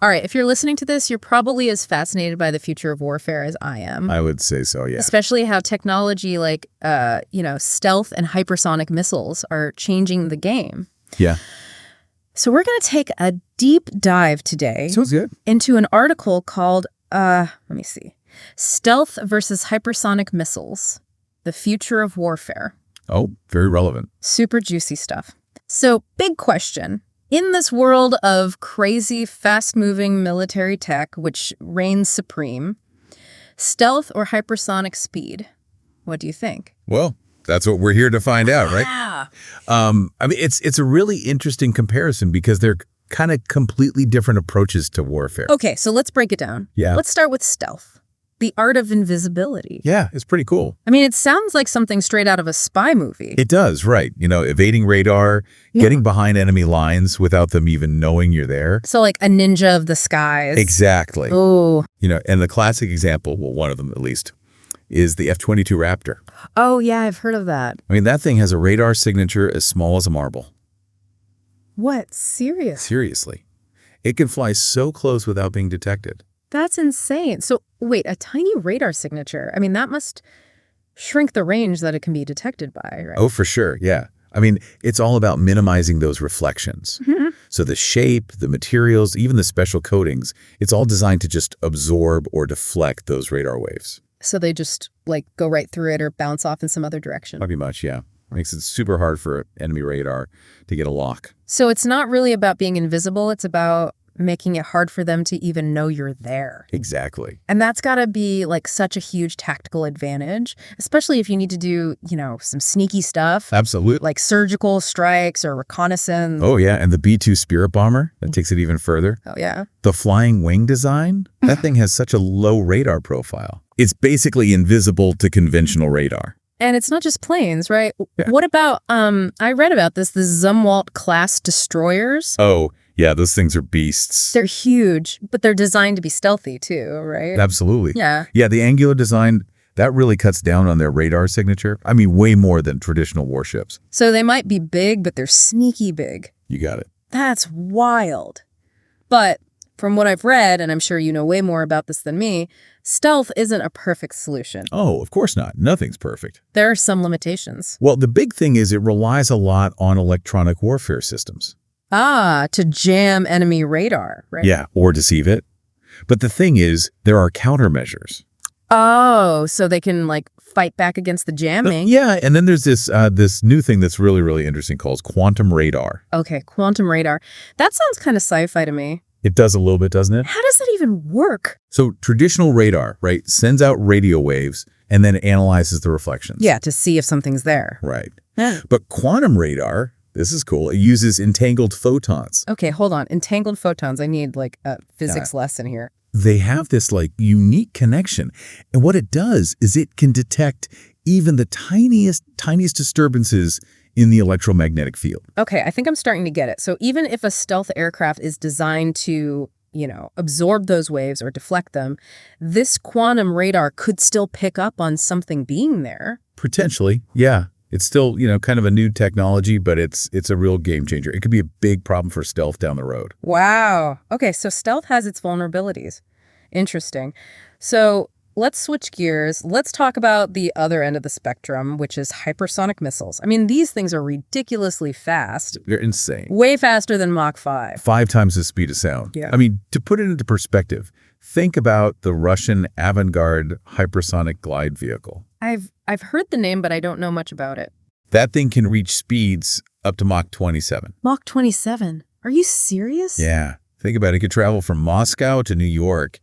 All right, if you're listening to this, you're probably as fascinated by the future of warfare as I am. I would say so, yeah. Especially how technology like, stealth and hypersonic missiles are changing the game. Yeah. So we're going to take a deep dive today Sounds good. into an article called, Stealth versus Hypersonic Missiles, the Future of Warfare. Oh, very relevant. Super juicy stuff. So, big question. In this world of crazy, fast-moving military tech, which reigns supreme, stealth or hypersonic speed? What do you think? Well, that's what we're here to find out, right? Yeah. It's a really interesting comparison because they're kind of completely different approaches to warfare. Okay, so let's break it down. Yeah. Let's start with stealth. The art of invisibility. Yeah, it's pretty cool. I mean, it sounds like something straight out of a spy movie. It does, right. Evading radar, getting behind enemy lines without them even knowing you're there. So like a ninja of the skies. Exactly. Oh. And the classic example, well, one of them at least, is the F-22 Raptor. Oh, yeah, I've heard of that. I mean, that thing has a radar signature as small as a marble. What? Serious? Seriously. It can fly so close without being detected. That's insane. So, wait, a tiny radar signature. I mean, that must shrink the range that it can be detected by, right? Oh, for sure, yeah. I mean, it's all about minimizing those reflections. Mm-hmm. So the shape, the materials, even the special coatings, it's all designed to just absorb or deflect those radar waves. So they just, go right through it or bounce off in some other direction. Pretty much, yeah. Makes it super hard for enemy radar to get a lock. So it's not really about being invisible. It's about making it hard for them to even know you're there. Exactly. And that's got to be such a huge tactical advantage, especially if you need to do, some sneaky stuff. Absolutely. Like surgical strikes or reconnaissance. Oh, yeah. And the B-2 Spirit bomber, that takes it even further. Oh, yeah. The flying wing design, that thing has such a low radar profile. It's basically invisible to conventional radar. And it's not just planes, right? Yeah. What about, I read about the Zumwalt-class destroyers. Oh, yeah, those things are beasts. They're huge, but they're designed to be stealthy too, right? Absolutely. Yeah. Yeah, the angular design, that really cuts down on their radar signature. I mean, way more than traditional warships. So they might be big, but they're sneaky big. You got it. That's wild. But from what I've read, and I'm sure you know way more about this than me, stealth isn't a perfect solution. Oh, of course not. Nothing's perfect. There are some limitations. Well, the big thing is it relies a lot on electronic warfare systems. To jam enemy radar, right? Yeah, or deceive it. But the thing is, there are countermeasures. Oh, so they can fight back against the jamming. Yeah, and then there's this new thing that's really, really interesting called quantum radar. Okay, quantum radar. That sounds kind of sci-fi to me. It does a little bit, doesn't it? How does that even work? So traditional radar, right, sends out radio waves and then analyzes the reflections. Yeah, to see if something's there. Right. Yeah. But quantum radar, this is cool, it uses entangled photons. Okay, hold on. Entangled photons. I need a physics lesson here. They have this unique connection. And what it does is it can detect even the tiniest disturbances in the electromagnetic field. Okay, I think I'm starting to get it. So even if a stealth aircraft is designed to, absorb those waves or deflect them, this quantum radar could still pick up on something being there. Potentially, yeah. It's still, kind of a new technology, but it's a real game changer. It could be a big problem for stealth down the road. Wow. Okay, so stealth has its vulnerabilities. Interesting. So let's switch gears. Let's talk about the other end of the spectrum, which is hypersonic missiles. I mean, these things are ridiculously fast. They're insane. Way faster than Mach 5. 5 times the speed of sound. Yeah. I mean, to put it into perspective, think about the Russian Avangard hypersonic glide vehicle. I've heard the name, but I don't know much about it. That thing can reach speeds up to Mach 27. Mach 27? Are you serious? Yeah. Think about it. It could travel from Moscow to New York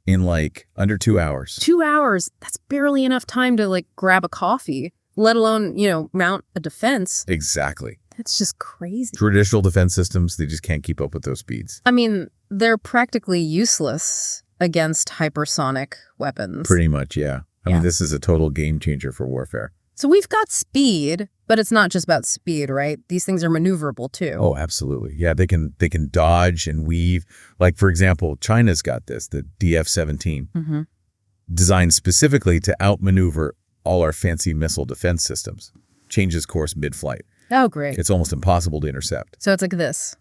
in under 2 hours. 2 hours? That's barely enough time to grab a coffee, let alone, mount a defense. Exactly. That's just crazy. Traditional defense systems, they just can't keep up with those speeds. I mean, they're practically useless against hypersonic weapons. Pretty much, yeah. I Yeah. mean, this is a total game changer for warfare. So we've got speed, but it's not just about speed, right? These things are maneuverable too. Oh, absolutely. Yeah, they can dodge and weave. For example, China's got this, the DF-17, designed specifically to outmaneuver all our fancy missile defense systems. Changes course mid-flight. Oh, great. It's almost impossible to intercept. So it's like this.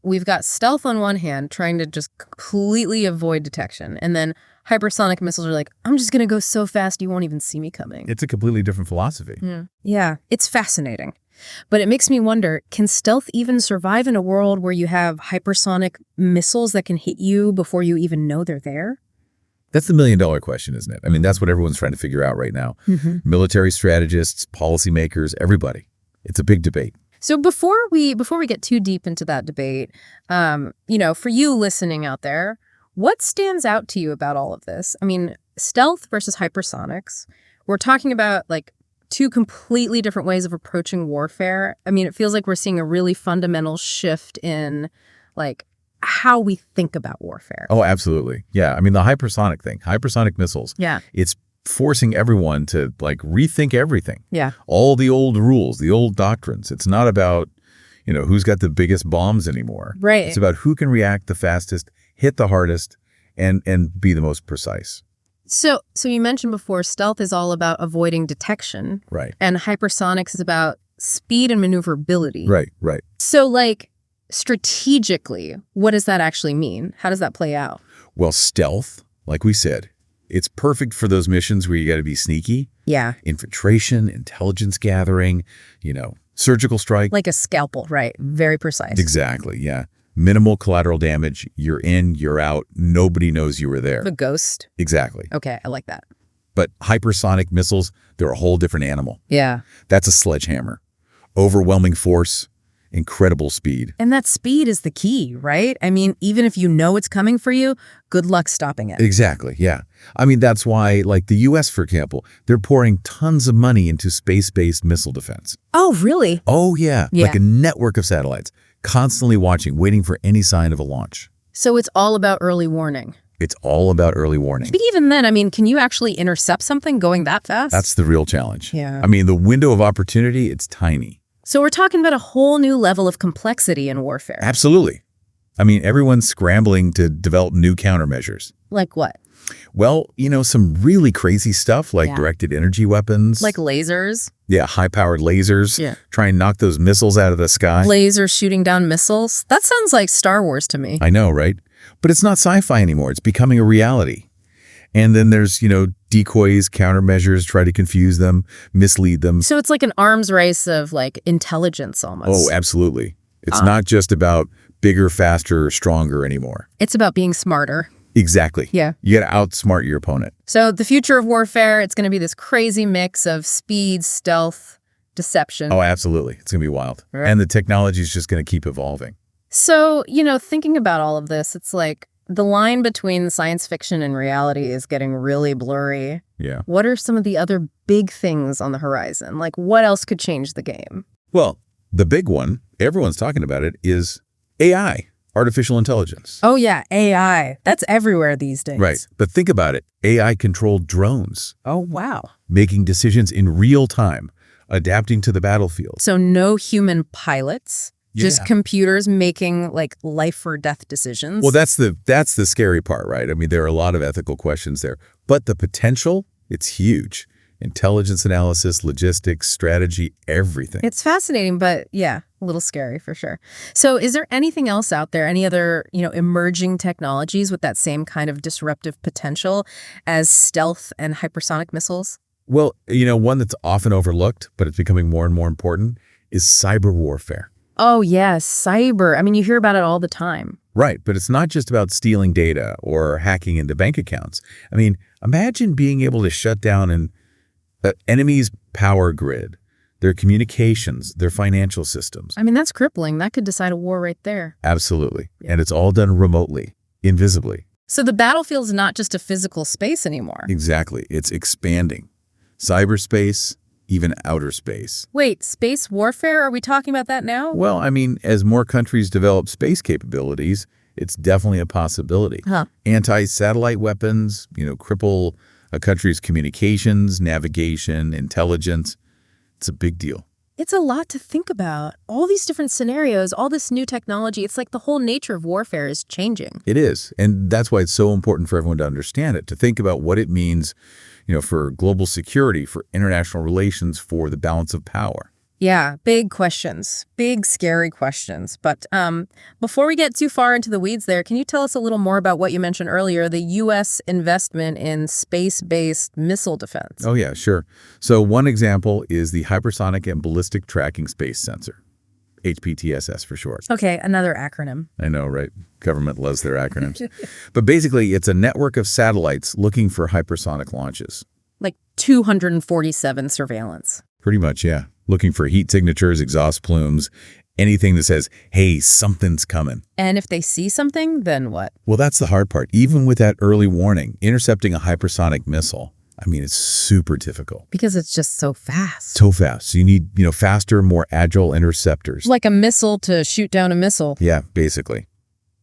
we've got stealth on one hand, trying to just completely avoid detection. And then hypersonic missiles are like, I'm just going to go so fast you won't even see me coming. It's a completely different philosophy. Yeah, it's fascinating. But it makes me wonder, can stealth even survive in a world where you have hypersonic missiles that can hit you before you even know they're there? That's the million-dollar question, isn't it? I mean, that's what everyone's trying to figure out right now. Military strategists, policymakers, everybody. It's a big debate. So before we get too deep into that debate, for you listening out there, what stands out to you about all of this? I mean, stealth versus hypersonics. We're talking about like two completely different ways of approaching warfare. I mean, it feels like we're seeing a really fundamental shift in like how we think about warfare. Oh, absolutely. Yeah. I mean, the hypersonic thing, hypersonic missiles. Yeah. It's forcing everyone to like rethink everything. Yeah. All the old rules, the old doctrines. It's not about, who's got the biggest bombs anymore. Right. It's about who can react the fastest, hit the hardest, and be the most precise. So you mentioned before, stealth is all about avoiding detection. Right. And hypersonics is about speed and maneuverability. Right. So like strategically, what does that actually mean? How does that play out? Well, stealth, like we said, it's perfect for those missions where you got to be sneaky. Yeah. Infiltration, intelligence gathering, surgical strike. Like a scalpel, right? Very precise. Exactly, yeah. Minimal collateral damage. You're in, you're out. Nobody knows you were there. The ghost. Exactly. Okay, I like that. But hypersonic missiles, they're a whole different animal. Yeah. That's a sledgehammer. Overwhelming force, incredible speed. And that speed is the key, right? I mean, even if you know it's coming for you, good luck stopping it. Exactly, yeah. I mean, that's why, like the U.S., for example, they're pouring tons of money into space-based missile defense. Oh, really? Oh, yeah. Like a network of satellites, constantly watching, waiting for any sign of a launch. So it's all about early warning. It's all about early warning. But even then, I mean, can you actually intercept something going that fast? That's the real challenge. Yeah. I mean, the window of opportunity, it's tiny. So we're talking about a whole new level of complexity in warfare. Absolutely. I mean, everyone's scrambling to develop new countermeasures. Like what? Well, some really crazy stuff like directed energy weapons. Like lasers? Yeah, high-powered lasers. Yeah. Try and knock those missiles out of the sky. Lasers shooting down missiles? That sounds like Star Wars to me. I know, right? But it's not sci-fi anymore. It's becoming a reality. And then there's, decoys, countermeasures, try to confuse them, mislead them. So it's like an arms race of like intelligence almost. Oh, absolutely. It's not just about bigger, faster, stronger anymore. It's about being smarter. Exactly. Yeah. You got to outsmart your opponent. So the future of warfare, it's going to be this crazy mix of speed, stealth, deception. Oh, absolutely. It's going to be wild. Right. And the technology is just going to keep evolving. So, thinking about all of this, it's like the line between science fiction and reality is getting really blurry. Yeah. What are some of the other big things on the horizon? Like, what else could change the game? Well, the big one, everyone's talking about it, is AI, artificial intelligence. Oh, yeah, AI. That's everywhere these days. Right. But think about it. AI-controlled drones. Oh, wow. Making decisions in real time, adapting to the battlefield. So no human pilots. Just Yeah. computers making like life or death decisions. Well, that's the scary part, right? I mean, there are a lot of ethical questions there, but the potential, it's huge. Intelligence analysis, logistics, strategy, everything. It's fascinating, but yeah, a little scary for sure. So is there anything else out there, any other, emerging technologies with that same kind of disruptive potential as stealth and hypersonic missiles? Well, one that's often overlooked, but it's becoming more and more important, is cyber warfare. Oh, yes, cyber. I mean, you hear about it all the time. Right, but it's not just about stealing data or hacking into bank accounts. I mean, imagine being able to shut down an enemy's power grid, their communications, their financial systems. I mean, that's crippling. That could decide a war right there. Absolutely. And it's all done remotely, invisibly. So the battlefield's not just a physical space anymore. Exactly. It's expanding. Cyberspace, even outer space. Wait, space warfare? Are we talking about that now? Well, I mean, as more countries develop space capabilities, it's definitely a possibility. Anti-satellite weapons, cripple a country's communications, navigation, intelligence. It's a big deal. It's a lot to think about. All these different scenarios, all this new technology, it's like the whole nature of warfare is changing. It is. And that's why it's so important for everyone to understand it, to think about what it means, for global security, for international relations, for the balance of power. Yeah, big questions, big scary questions. But before we get too far into the weeds there, can you tell us a little more about what you mentioned earlier, the U.S. investment in space-based missile defense? Oh, yeah, sure. So one example is the Hypersonic and Ballistic Tracking Space Sensor, HPTSS for short. Okay, another acronym. I know, right? Government loves their acronyms. But basically, it's a network of satellites looking for hypersonic launches. Like 247 surveillance. Pretty much, yeah. Looking for heat signatures, exhaust plumes, anything that says, hey, something's coming. And if they see something, then what? Well, that's the hard part. Even with that early warning, intercepting a hypersonic missile, I mean, it's super difficult. Because it's just so fast. So fast. So you need, faster, more agile interceptors. Like a missile to shoot down a missile. Yeah, basically.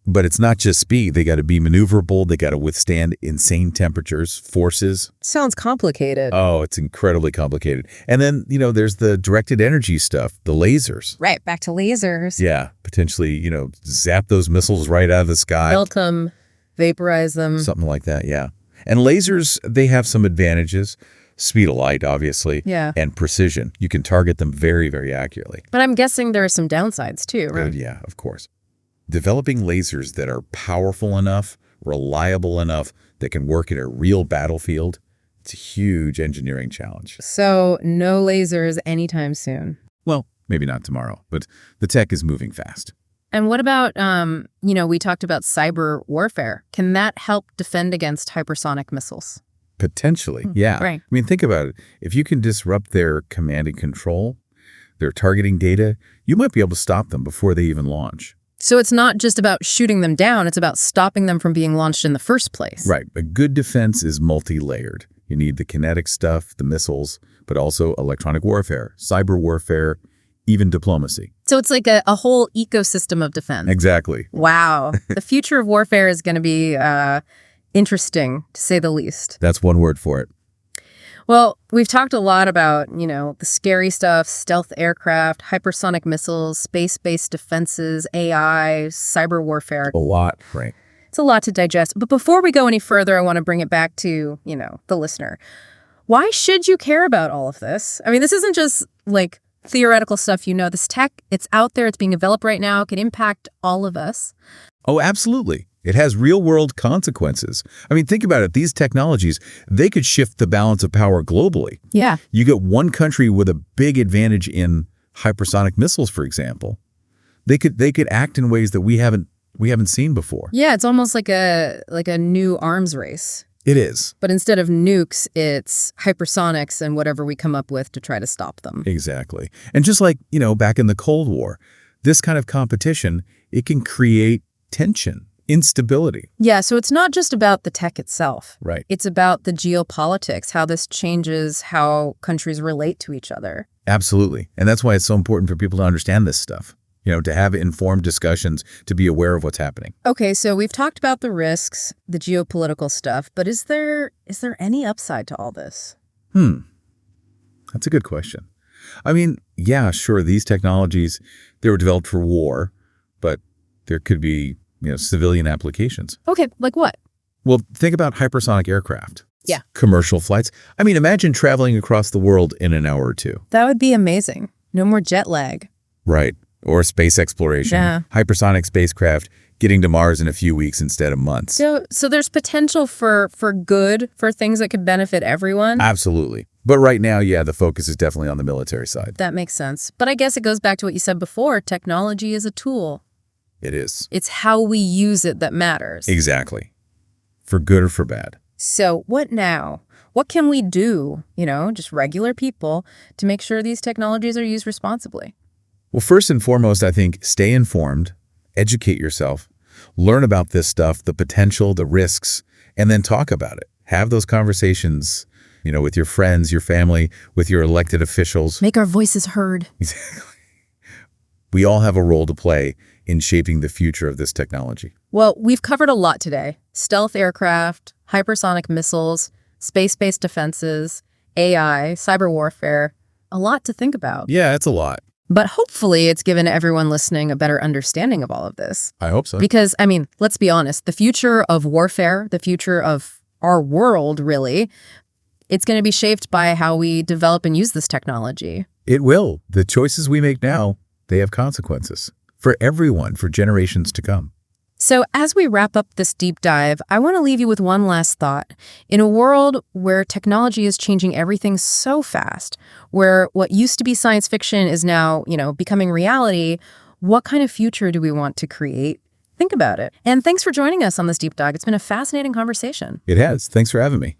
But it's not just speed. They got to be maneuverable. They got to withstand insane temperatures, forces. Sounds complicated. Oh, it's incredibly complicated. And then, there's the directed energy stuff, the lasers. Right, back to lasers. Yeah, potentially, zap those missiles right out of the sky. Melt them, vaporize them. Something like that, yeah. And lasers, they have some advantages. Speed of light, obviously. Yeah. And precision. You can target them very, very accurately. But I'm guessing there are some downsides too, right? Good, yeah, of course. Developing lasers that are powerful enough, reliable enough, that can work in a real battlefield, it's a huge engineering challenge. So no lasers anytime soon. Well, maybe not tomorrow, but the tech is moving fast. And what about, we talked about cyber warfare. Can that help defend against hypersonic missiles? Potentially, yeah. Right. I mean, think about it. If you can disrupt their command and control, their targeting data, you might be able to stop them before they even launch. So it's not just about shooting them down, it's about stopping them from being launched in the first place. Right. A good defense is multi-layered. You need the kinetic stuff, the missiles, but also electronic warfare, cyber warfare, even diplomacy. So it's like a whole ecosystem of defense. Exactly. Wow. The future of warfare is going to be interesting, to say the least. That's one word for it. Well, we've talked a lot about, the scary stuff, stealth aircraft, hypersonic missiles, space-based defenses, AI, cyber warfare. A lot, right. It's a lot to digest. But before we go any further, I want to bring it back to, the listener. Why should you care about all of this? I mean, this isn't just like theoretical stuff. This tech, it's out there, it's being developed right now, it can impact all of us. Oh, absolutely. It has real-world consequences. I mean, think about it. These technologies, they could shift the balance of power globally. Yeah. You get one country with a big advantage in hypersonic missiles, for example. They could act in ways that we haven't seen before. Yeah, it's almost like a new arms race. It is. But instead of nukes, it's hypersonics and whatever we come up with to try to stop them. Exactly. And just like, back in the Cold War, this kind of competition, it can create tension, instability. Yeah, so it's not just about the tech itself. Right. It's about the geopolitics, how this changes how countries relate to each other. Absolutely. And that's why it's so important for people to understand this stuff, to have informed discussions, to be aware of what's happening. Okay, so we've talked about the risks, the geopolitical stuff, but is there any upside to all this? That's a good question. I mean, yeah, sure, these technologies, they were developed for war, but there could be civilian applications. Okay, like what? Well, think about hypersonic aircraft. Yeah. Commercial flights. I mean, imagine traveling across the world in an hour or two. That would be amazing. No more jet lag. Right. Or space exploration. Yeah. Hypersonic spacecraft getting to Mars in a few weeks instead of months. So there's potential for good, for things that could benefit everyone? Absolutely. But right now, yeah, the focus is definitely on the military side. That makes sense. But I guess it goes back to what you said before. Technology is a tool. It is. It's how we use it that matters. Exactly. For good or for bad. So what now? What can we do, just regular people, to make sure these technologies are used responsibly? Well, first and foremost, I think stay informed, educate yourself, learn about this stuff, the potential, the risks, and then talk about it. Have those conversations, with your friends, your family, with your elected officials. Make our voices heard. Exactly. We all have a role to play in shaping the future of this technology. Well, we've covered a lot today. Stealth aircraft, hypersonic missiles, space-based defenses, AI, cyber warfare. A lot to think about. Yeah, it's a lot. But hopefully it's given everyone listening a better understanding of all of this. I hope so. Because, let's be honest, the future of warfare, the future of our world, really, It's going to be shaped by how we develop and use this technology. It will. The choices we make now, they have consequences for everyone, for generations to come. So as we wrap up this deep dive, I want to leave you with one last thought. In a world where technology is changing everything so fast, where what used to be science fiction is now, becoming reality, what kind of future do we want to create? Think about it. And thanks for joining us on this deep dive. It's been a fascinating conversation. It has. Thanks for having me.